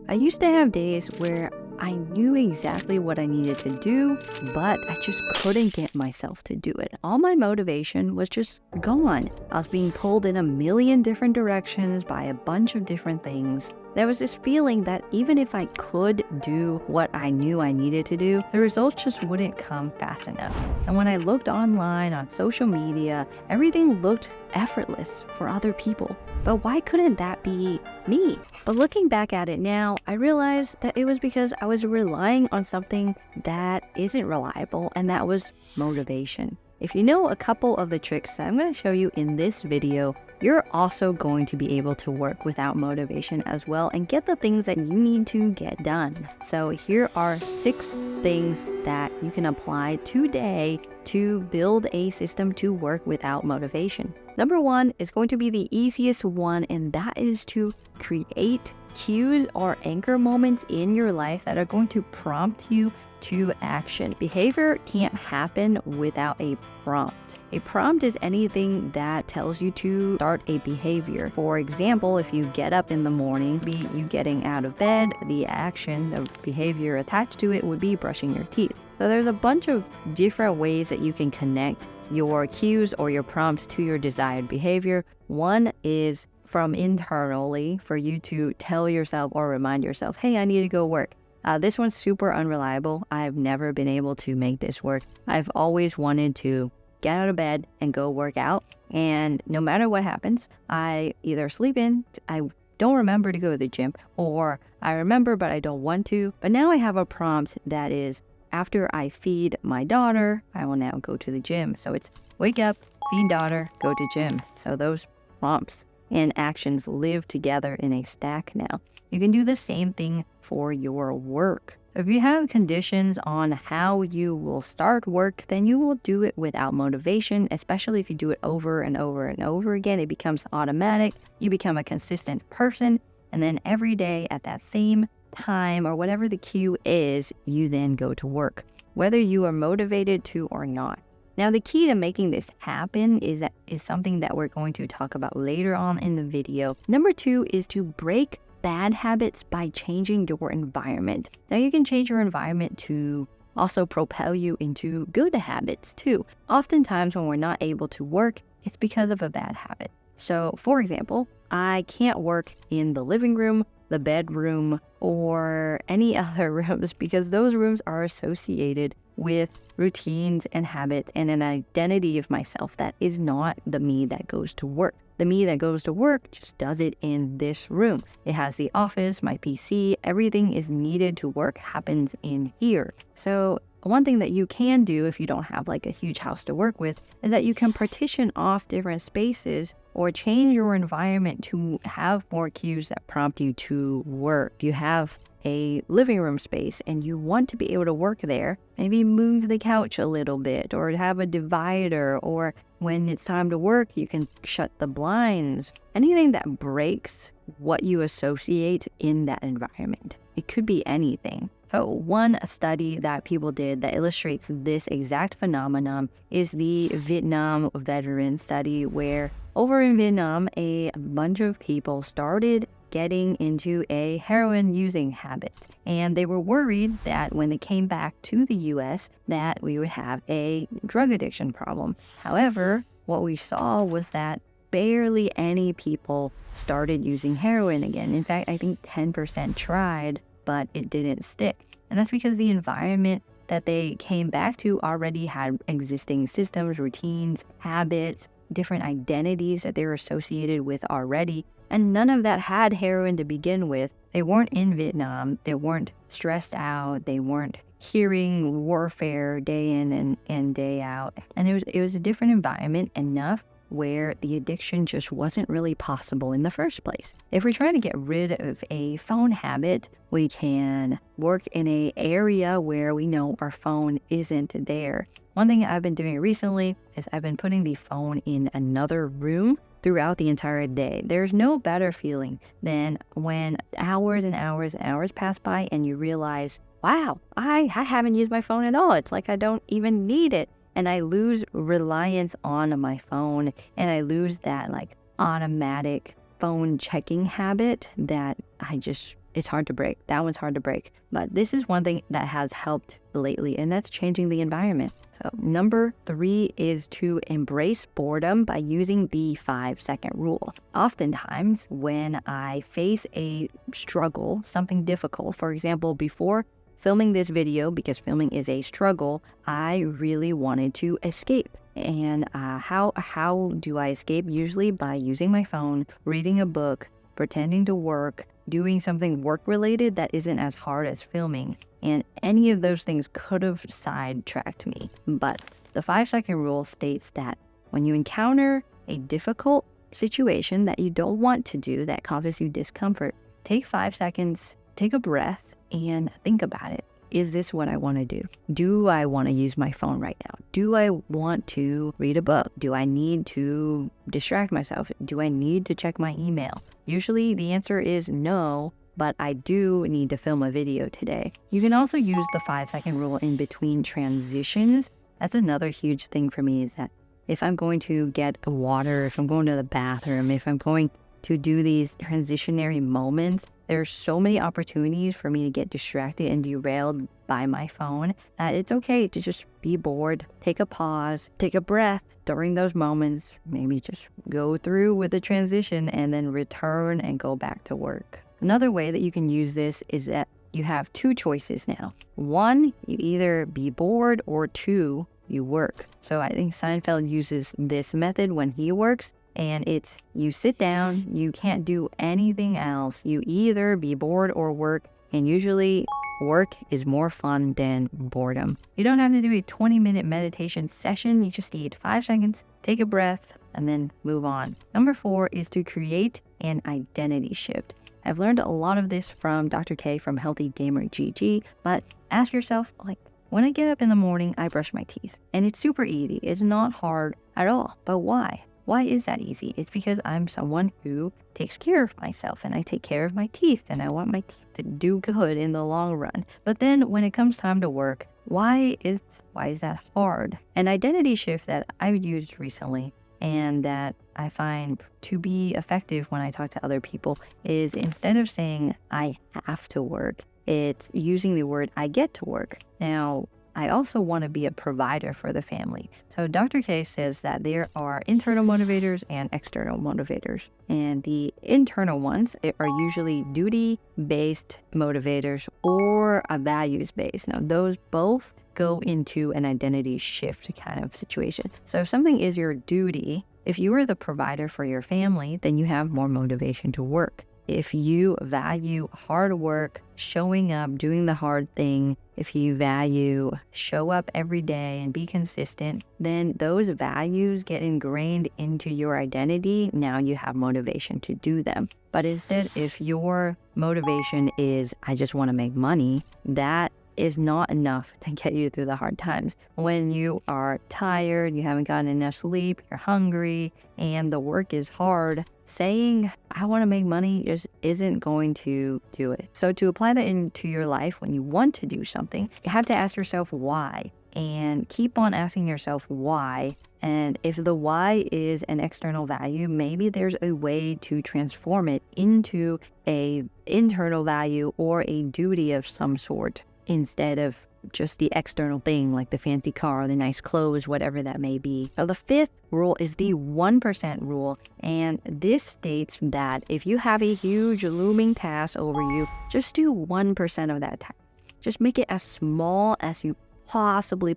I used to have days where I knew exactly what I needed to do, but I just couldn't get myself to do it. All my motivation was just gone. I was being pulled in a million different directions by a bunch of different things. There was this feeling that even if I could do what I knew I needed to do, the results just wouldn't come fast enough. And when I looked online on social media, everything looked effortless for other people. But why couldn't that be me? But looking back at it now, I realized that it was because I was relying on something that isn't reliable, and that was motivation. If you know a couple of the tricks that I'm going to show you in this video, you're also going to be able to work without motivation as well and get the things that you need to get done. So here are 6 things that you can apply today to build a system to work without motivation. Number 1 is going to be the easiest one, and that is to create cues or anchor moments in your life that are going to prompt you to action. Behavior can't happen without a prompt. A prompt is anything that tells you to start a behavior. For example, if you get up in the morning, be you getting out of bed, the action, the behavior attached to it would be brushing your teeth. So there's a bunch of different ways that you can connect your cues or your prompts to your desired behavior. One is from internally for you to tell yourself or remind yourself, hey, I need to go work. This one's super unreliable. I've never been able to make this work. I've always wanted to get out of bed and go work out. And no matter what happens, I either sleep in, I don't remember to go to the gym, or I remember but I don't want to. But now I have a prompt that is, after I feed my daughter, I will now go to the gym. So it's wake up, feed daughter, go to gym. So those prompts and actions live together in a stack now. You can do the same thing for your work. If you have conditions on how you will start work, then you will do it without motivation, especially if you do it over and over and over again. It becomes automatic. You become a consistent person. And then every day at that same time or whatever the cue is, you then go to work, whether you are motivated to or not. Now, the key to making this happen is something that we're going to talk about later on in the video. Number 2 is to break bad habits by changing your environment. Now, you can change your environment to also propel you into good habits too. Oftentimes when we're not able to work, it's because of a bad habit. So, for example, I can't work in the living room, the bedroom, or any other rooms because those rooms are associated with routines and habits and an identity of myself that is not the me that goes to work. The me that goes to work just does it in this room. It has the office, my PC, everything is needed to work happens in here. So one thing that you can do if you don't have like a huge house to work with is that you can partition off different spaces or change your environment to have more cues that prompt you to work. You have a living room space and you want to be able to work there, maybe move the couch a little bit or have a divider, or when it's time to work, you can shut the blinds. Anything that breaks what you associate in that environment. It could be anything. So one study that people did that illustrates this exact phenomenon is the Vietnam veteran study, where over in Vietnam, a bunch of people started getting into a heroin using habit. And they were worried that when they came back to the US, that we would have a drug addiction problem. However, what we saw was that barely any people started using heroin again. In fact, I think 10% tried, but it didn't stick. And that's because the environment that they came back to already had existing systems, routines, habits, different identities that they were associated with already. And none of that had heroin to begin with. They weren't in Vietnam. They weren't stressed out. They weren't hearing warfare day in and day out. And it was a different environment enough where the addiction just wasn't really possible in the first place. If we're trying to get rid of a phone habit, we can work in an area where we know our phone isn't there. One thing I've been doing recently is I've been putting the phone in another room throughout the entire day. There's no better feeling than when hours and hours and hours pass by and you realize, wow, I haven't used my phone at all. It's like I don't even need it. And I lose reliance on my phone, and I lose that like automatic phone checking habit that I just it's hard to break. That one's hard to break. But this is one thing that has helped lately, and that's changing the environment. So number 3 is to embrace boredom by using the 5-second rule. Oftentimes, when I face a struggle, something difficult, for example, before filming this video, because filming is a struggle, I really wanted to escape. And how do I escape? Usually by using my phone, reading a book, pretending to work, doing something work-related that isn't as hard as filming. And any of those things could have sidetracked me. But the 5-second rule states that when you encounter a difficult situation that you don't want to do, that causes you discomfort, take 5 seconds, take a breath, and think about it. Is this what I want to do? Do I want to use my phone right now? Do I want to read a book? Do I need to distract myself? Do I need to check my email? Usually the answer is no, but I do need to film a video today. You can also use the 5-second rule in between transitions. That's another huge thing for me, is that if I'm going to get water, if I'm going to the bathroom, if I'm going to do these transitionary moments, there's so many opportunities for me to get distracted and derailed by my phone that it's okay to just be bored, take a pause, take a breath during those moments, maybe just go through with the transition and then return and go back to work. Another way that you can use this is that you have 2 choices now. 1, you either be bored, or 2, you work. So I think Seinfeld uses this method when he works. And it's, you sit down, you can't do anything else. You either be bored or work, and usually work is more fun than boredom. You don't have to do a 20-minute meditation session. You just need 5 seconds, take a breath, and then move on. Number 4 is to create an identity shift. I've learned a lot of this from Dr. K from Healthy Gamer GG, but ask yourself, like, when I get up in the morning, I brush my teeth. And it's super easy. It's not hard at all. But why? Why is that easy? It's because I'm someone who takes care of myself, and I take care of my teeth, and I want my teeth to do good in the long run. But then when it comes time to work, why is that hard? An identity shift that I've used recently and that I find to be effective when I talk to other people is, instead of saying I have to work, it's using the word I get to work. Now, I also want to be a provider for the family. So Dr. K says that there are internal motivators and external motivators. And the internal ones are usually duty-based motivators or a values-based. Now, those both go into an identity shift kind of situation. So if something is your duty, if you are the provider for your family, then you have more motivation to work. If you value hard work, showing up, doing the hard thing, if you value show up every day and be consistent, then those values get ingrained into your identity. Now you have motivation to do them. But instead, if your motivation is, I just want to make money, that is not enough to get you through the hard times. When you are tired, you haven't gotten enough sleep, you're hungry, and the work is hard, saying, I want to make money just isn't going to do it. So to apply that into your life, when you want to do something, you have to ask yourself why, and keep on asking yourself why. And if the why is an external value, maybe there's a way to transform it into a internal value or a duty of some sort, instead of just the external thing like the fancy car, the nice clothes, whatever that may be. So the 5th rule is the 1% rule, and this states that if you have a huge looming task over you, just do 1% of that task. Just make it as small as you possibly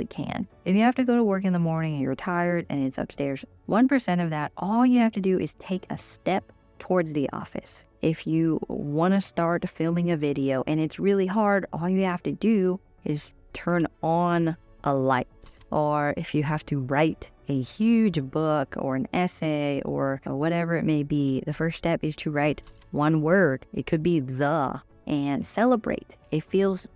can. If you have to go to work in the morning and you're tired and it's upstairs, 1% of that, all you have to do is take a step towards the office. If you want to start filming a video and it's really hard, all you have to do is turn on a light. Or if you have to write a huge book or an essay or whatever it may be, the first step is to write one word. It could be the, and celebrate. It feels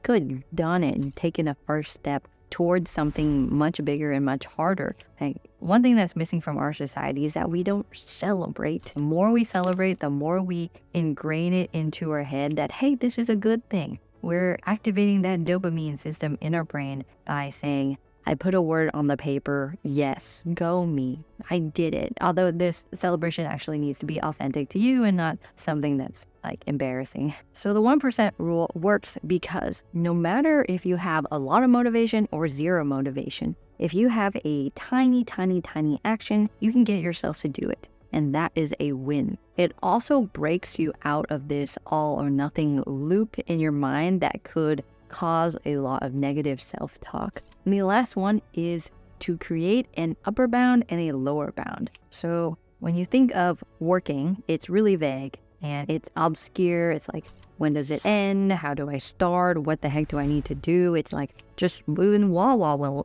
good. You've done it. You've taken a first step towards something much bigger and much harder. Like, one thing that's missing from our society is that we don't celebrate. The more we celebrate, the more we ingrain it into our head that, hey, this is a good thing. We're activating that dopamine system in our brain by saying, I put a word on the paper. Yes, go me. I did it. Although this celebration actually needs to be authentic to you and not something that's like embarrassing. So the 1% rule works because no matter if you have a lot of motivation or zero motivation, if you have a tiny, tiny, tiny action, you can get yourself to do it. And that is a win. It also breaks you out of this all or nothing loop in your mind that could cause a lot of negative self-talk. And the last one is to create an upper bound and a lower bound. So when you think of working, it's really vague and it's obscure. It's like, when does it end? How do I start? What the heck do I need to do? It's like just moving wall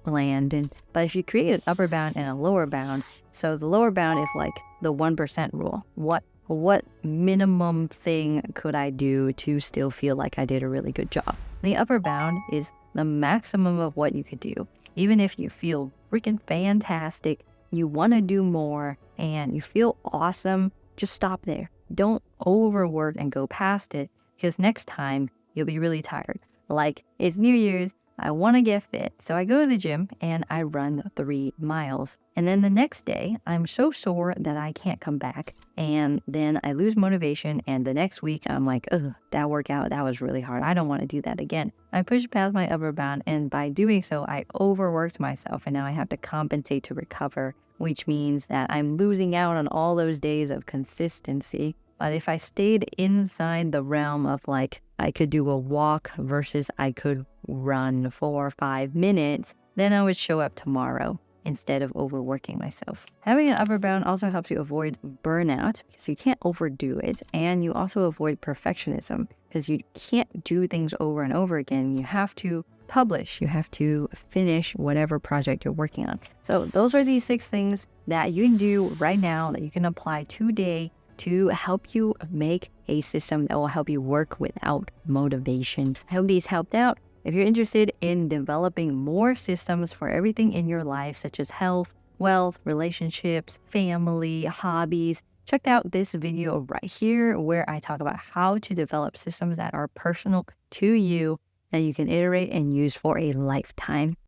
land. But if you create an upper bound and a lower bound, so the lower bound is like the 1% rule. What minimum thing could I do to still feel like I did a really good job? The upper bound is the maximum of what you could do. Even if you feel freaking fantastic, you want to do more, and you feel awesome, just stop there. Don't overwork and go past it, because next time you'll be really tired. Like, it's New Year's, I want to get fit, so I go to the gym and I run 3 miles. And then the next day, I'm so sore that I can't come back. And then I lose motivation, and the next week I'm like, ugh, that workout, that was really hard. I don't want to do that again. I pushed past my upper bound, and by doing so, I overworked myself, and now I have to compensate to recover, which means that I'm losing out on all those days of consistency. But if I stayed inside the realm of like, I could do a walk versus I could run 4 or 5 minutes, then I would show up tomorrow instead of overworking myself. Having an upper bound also helps you avoid burnout because you can't overdo it. And you also avoid perfectionism because you can't do things over and over again. You have to publish, you have to finish whatever project you're working on. So those are the 6 things that you can do right now that you can apply today to help you make a system that will help you work without motivation. I hope these helped out. If you're interested in developing more systems for everything in your life, such as health, wealth, relationships, family, hobbies, check out this video right here where I talk about how to develop systems that are personal to you that you can iterate and use for a lifetime.